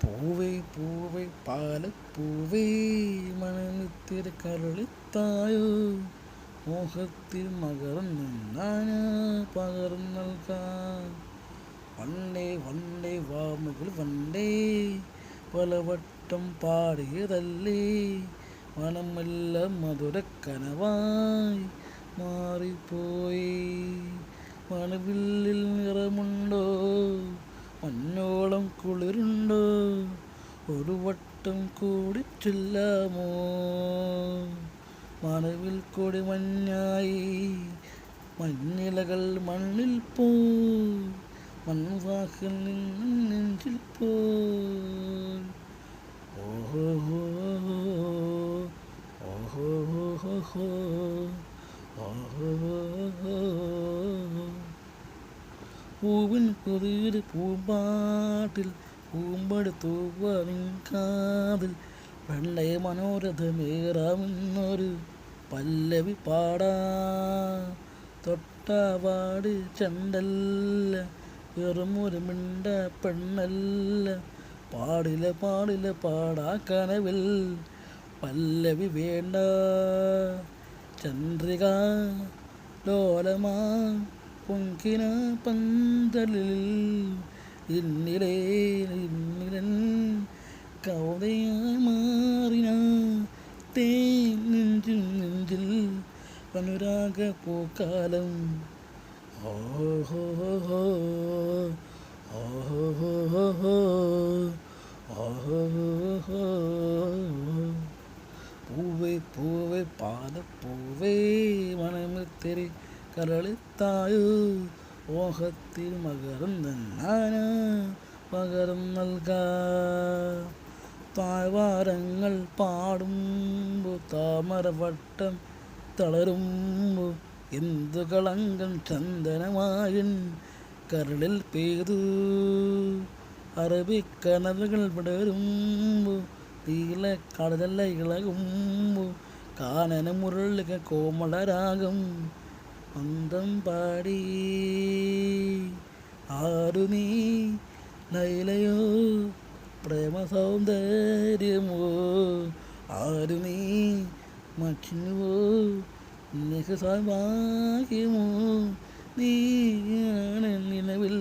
പൂവേ പൂവേ പാലപ്പൂവേ മണമിത്തിരി കരളിത്തായോ മോഹത്തിൽ മകർന്നാണ് പകർന്നു നൽകാൻ വണ്ടേ വണ്ടേ വാമുകൾ വണ്ടേ പലവട്ടം പാടിയതല്ലേ മനമെല്ലാം മധുരക്കനവായി മാറിപ്പോയി മണവില്ലിൽ നിറമുണ്ടോ മഞ്ഞോളം കുളിരുണ്ടോ ഒരു വട്ടം കൂടി ചൊല്ലാമോ മണവിൽ കൊടി മഞ്ഞായി മഞ്ഞിലകൾ മണ്ണിൽ പോ മൺവാക്കിൽ നിന്നും നെഞ്ചിൽ പോ ഓഹോ ഓഹോ ഓഹോ ഓഹോ പൂവിൻ പുതിയൊരു പൂമ്പാട്ടിൽ പൂമ്പടി തൂവനിൻ കാതിൽ വെള്ളേ മനോരഥമേറാമെന്നൊരു പല്ലവി പാടാ തൊട്ടാവാട് ചെണ്ടല്ല വെറുമൊരു മിണ്ട പെണ്ണല്ല പാടില്ല പാടില്ല പാടാ കനവിൽ പല്ലവി വേണ്ട ചന്ദ്രിക ലോലമാ പൊങ്കിന പന്തലിൽ ഇന്നിലേ ഇന്നിലൻ കൗതയായി മാറിന തേൻ നെഞ്ചിൽ നെഞ്ചിൽ അനുരാഗ പൂക്കാലം ഓഹോ ഓഹോ ഓഹോ പൂവേ പൂവേ പാലപ്പൂവേ മണമിത്തിരി കരളിത്തായോ മോഹത്തിൽ മകർന്നാണ് പകർന്നു നൽകാൻ താഴ്വാരങ്ങൾ പാടുമ്പോൾ താമരവട്ടം തളരുമ്പോൾ എന്തു കളങ്കം ചന്ദനമായൻ കരളിൽ പെയ്തു അറബിക്കനലുകൾ വിടരുമ്പോൾ തീല കടലല്ല ഇളകുമ്പോൾ കാനന മുരളിക കോമളരാഗം അന്തം പാടി ആരു നീ ലൈലയോ പ്രേമ സൗന്ദര്യമോ ആരു നീ മച്ചിനുവോ നിനക്ക് നീയാണ് നിലവിൽ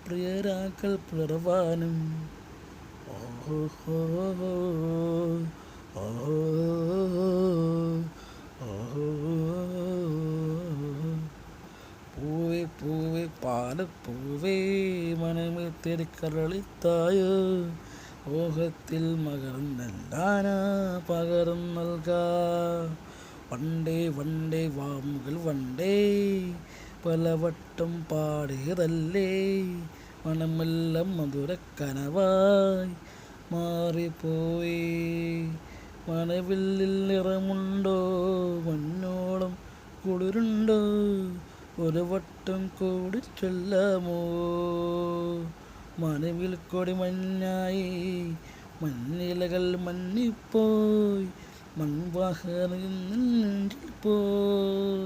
പ്രിയരാക്കൾ പിളർവാനും ഓഹോ ഓഹോ ഓഹോ പൂവേ പൂവേ പാലപ്പൂവേ മനമിത്തിരി കരളിത്തായോ മോഹത്തിൽ മകർന്നെല്ലാനാ പകർന്നു നൽകാൻ വണ്ടേ വണ്ടേ വാമുകൾ വണ്ടേ പലവട്ടം പാടിയതല്ലേ മണമെല്ലാം മധുരക്കനവായി മാറിപ്പോയി മണവില്ലിൽ നിറമുണ്ടോ മഞ്ഞോളം കുളിരുണ്ടോ ഒരു വട്ടം കൂടി ചൊല്ലാമോ മണവിൽ കൊടി മഞ്ഞായി മഞ്ഞിലകൾ മഞ്ഞിപ്പോയി മൺവാഹനിൽ നെഞ്ചിൽ പോയി